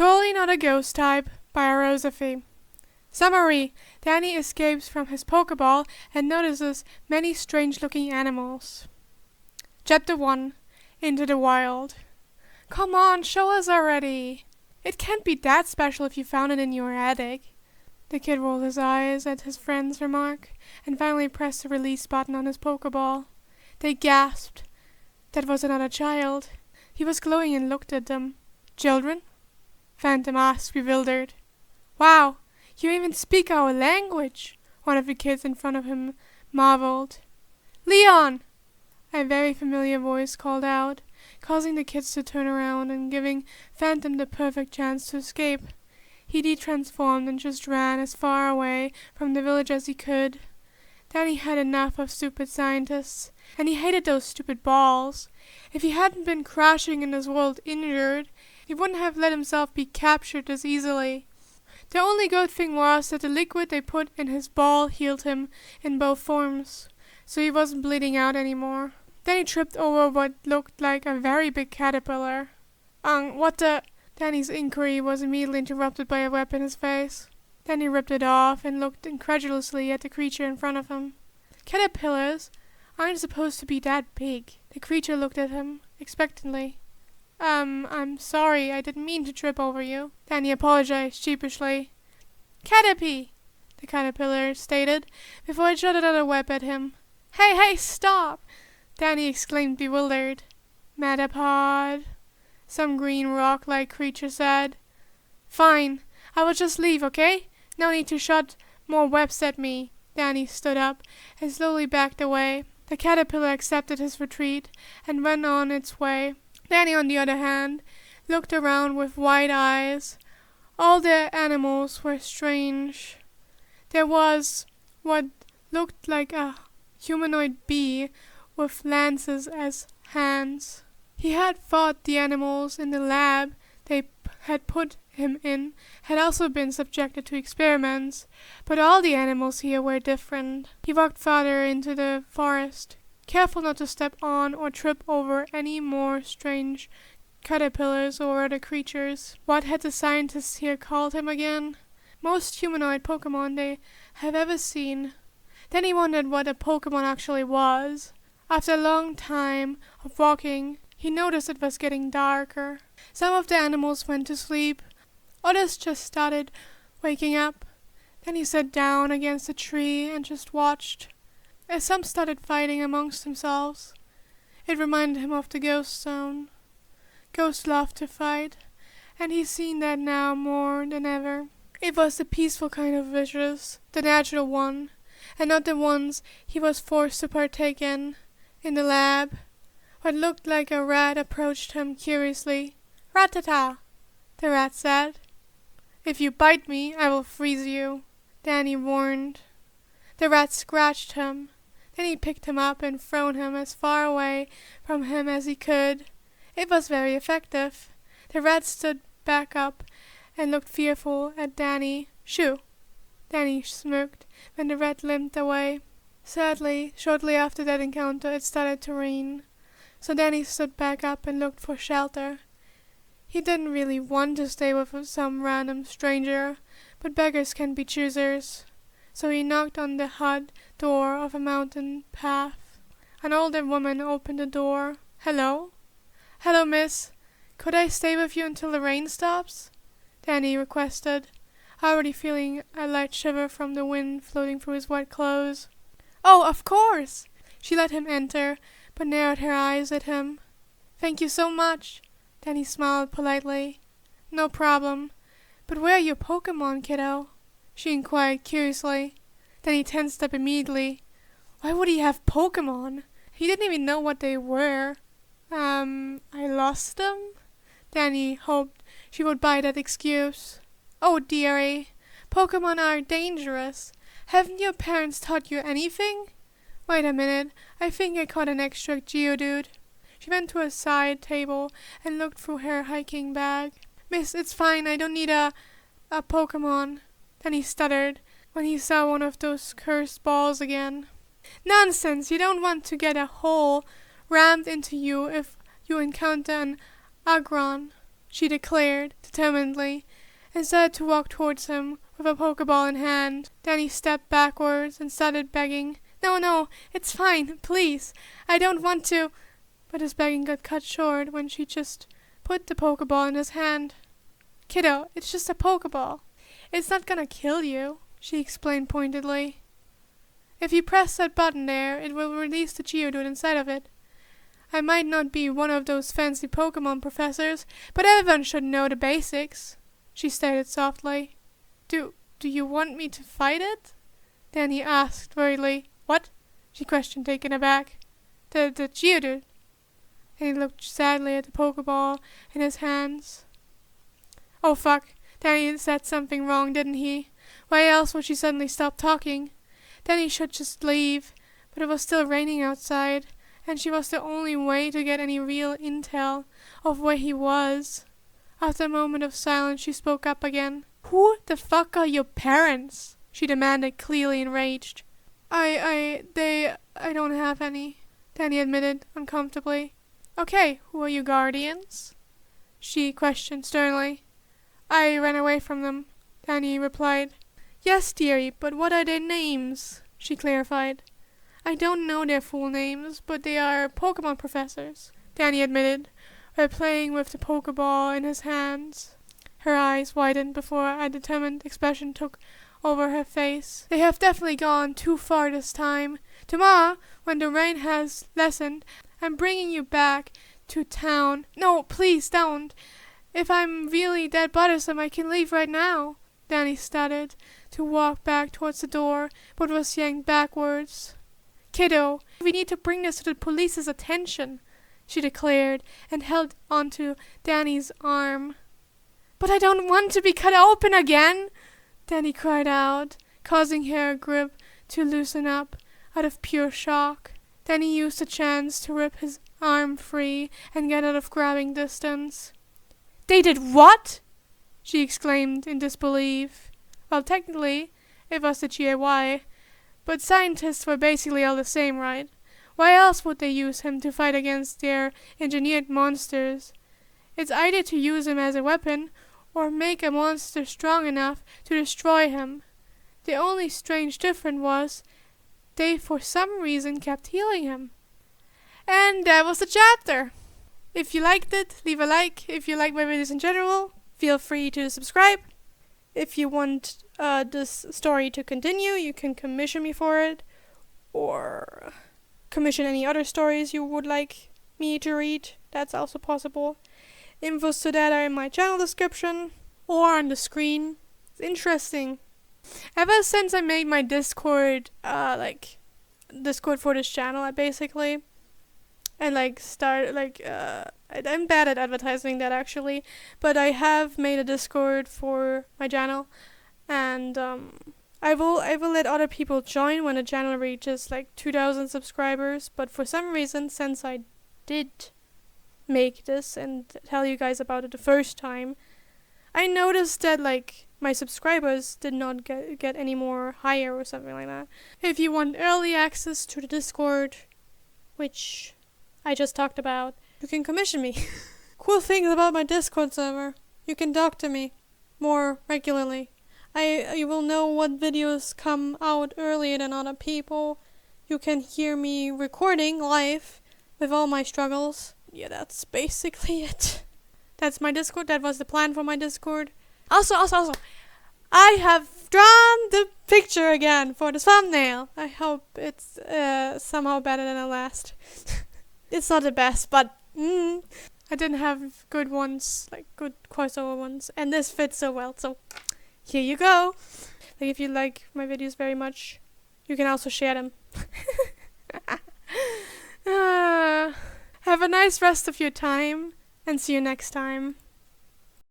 Totally Not a Ghost Type by Arosophy. Summary: Danny escapes from his Pokeball and notices many strange-looking animals. Chapter 1: Into the Wild. Come on, show us already! It can't be that special if you found it in your attic. The kid rolled his eyes at his friend's remark and finally pressed the release button on his Pokeball. They gasped. That was another child. He was glowing and looked at them. Children? Phantom asked, bewildered. Wow, you even speak our language, one of the kids in front of him marveled. Leon! A very familiar voice called out, causing the kids to turn around and giving Phantom the perfect chance to escape. He detransformed and just ran as far away from the village as he could. Danny had enough of stupid scientists, and he hated those stupid balls. If he hadn't been crashing in this world injured, he wouldn't have let himself be captured this easily. The only good thing was that the liquid they put in his ball healed him in both forms, so he wasn't bleeding out anymore. Then he tripped over what looked like a very big caterpillar. What the? Danny's inquiry was immediately interrupted by a web in his face. Then he ripped it off and looked incredulously at the creature in front of him. Caterpillars aren't supposed to be that big. The creature looked at him expectantly. I'm sorry, I didn't mean to trip over you. Danny apologized sheepishly. Caterpie, the caterpillar stated, before it shot another web at him. Hey, stop! Danny exclaimed, bewildered. Metapod, some green rock-like creature said. Fine, I will just leave, okay? No need to shot more webs at me. Danny stood up and slowly backed away. The caterpillar accepted his retreat and went on its way. Danny, on the other hand, looked around with wide eyes. All the animals were strange. There was what looked like a humanoid bee with lances as hands. He had thought the animals in the lab they had put him in had also been subjected to experiments, but all the animals here were different. He walked farther into the forest, careful not to step on or trip over any more strange caterpillars or other creatures. What had the scientists here called him again? Most humanoid Pokemon they have ever seen. Then he wondered what a Pokemon actually was. After a long time of walking, he noticed it was getting darker. Some of the animals went to sleep. Others just started waking up. Then he sat down against a tree and just watched. As some started fighting amongst themselves, it reminded him of the ghost zone. Ghosts love to fight, and he's seen that now more than ever. It was the peaceful kind of vicious, the natural one, and not the ones he was forced to partake in the lab. What looked like a rat approached him curiously. Rat-ta-ta, the rat said. If you bite me, I will freeze you, Danny warned. The rat scratched him. Then he picked him up and thrown him as far away from him as he could. It was very effective. The rat stood back up and looked fearful at Danny. Shoo! Danny smirked when the rat limped away. Sadly, shortly after that encounter, it started to rain. So Danny stood back up and looked for shelter. He didn't really want to stay with some random stranger, but beggars can be choosers. So he knocked on the hut door of a mountain path. An older woman opened the door. Hello? Hello, miss. Could I stay with you until the rain stops? Danny requested, already feeling a light shiver from the wind floating through his wet clothes. Oh, of course! She let him enter, but narrowed her eyes at him. Thank you so much. Danny smiled politely. No problem. But where are your Pokemon, kiddo? She inquired curiously. Then he tensed up immediately. Why would he have Pokemon? He didn't even know what they were. I lost them? Danny hoped she would buy that excuse. Oh, dearie, Pokemon are dangerous. Haven't your parents taught you anything? Wait a minute, I think I caught an extra Geodude. She went to a side table and looked through her hiking bag. Miss, it's fine, I don't need a Pokemon. Then he stuttered when he saw one of those cursed balls again. Nonsense, you don't want to get a hole rammed into you if you encounter an Agron. she declared determinedly, and started to walk towards him with a Pokeball in hand. Danny stepped backwards and started begging. No, it's fine, please. I don't want to. But his begging got cut short when she just put the Pokeball in his hand. Kiddo, it's just a Pokeball. It's not gonna kill you, she explained pointedly. If you press that button there, it will release the Geodude inside of it. I might not be one of those fancy Pokemon professors, but everyone should know the basics, she stated softly. Do you want me to fight it? Danny asked worriedly. What? She questioned, taken aback. The Geodude. And he looked sadly at the Pokeball in his hands. Oh fuck, Danny said something wrong, didn't he? Why else would she suddenly stop talking? Danny should just leave, but it was still raining outside, and she was the only way to get any real intel of where he was. After a moment of silence, she spoke up again. Who the fuck are your parents? She demanded, clearly enraged. I don't have any, Danny admitted, uncomfortably. Okay, who are your guardians? She questioned sternly. I ran away from them, Danny replied. Yes, dearie, but what are their names? She clarified. I don't know their full names, but they are Pokemon professors, Danny admitted, while playing with the Pokeball in his hands. Her eyes widened before a determined expression took over her face. They have definitely gone too far this time. Tomorrow, when the rain has lessened, I'm bringing you back to town. No, please don't. If I'm really that bothersome, I can leave right now. Danny started to walk back towards the door, but was yanked backwards. Kiddo, we need to bring this to the police's attention, she declared, and held onto Danny's arm. But I don't want to be cut open again, Danny cried out, causing her grip to loosen up out of pure shock. Danny used the chance to rip his arm free and get out of grabbing distance. They did what? She exclaimed in disbelief. Well, technically, it was the GAY, but scientists were basically all the same, right? Why else would they use him to fight against their engineered monsters? It's either to use him as a weapon, or make a monster strong enough to destroy him. The only strange difference was they for some reason kept healing him. And that was the chapter. If you liked it, leave a like. If you like my videos in general, feel free to subscribe. If you want this story to continue, you can commission me for it, or commission any other stories you would like me to read. That's also possible. Infos to that are in my channel description or on the screen. It's interesting. Ever since I made my Discord, Discord for this channel, I'm bad at advertising that actually, but I have made a Discord for my channel, and I will let other people join when the channel reaches 2,000 subscribers. But for some reason, since I did make this and tell you guys about it the first time, I noticed that my subscribers did not get any more higher or something like that. If you want early access to the Discord, which I just talked about, you can commission me. Cool things about my Discord server. You can talk to me more regularly. You will know what videos come out earlier than other people. You can hear me recording live with all my struggles. Yeah, that's basically it. That's my Discord. That was the plan for my Discord. Also, I have drawn the picture again for the thumbnail. I hope it's somehow better than the last. It's not the best, but I didn't have good ones, good crossover ones, and this fits so well, so here you go. If you like my videos very much, you can also share them. Have a nice rest of your time, and see you next time.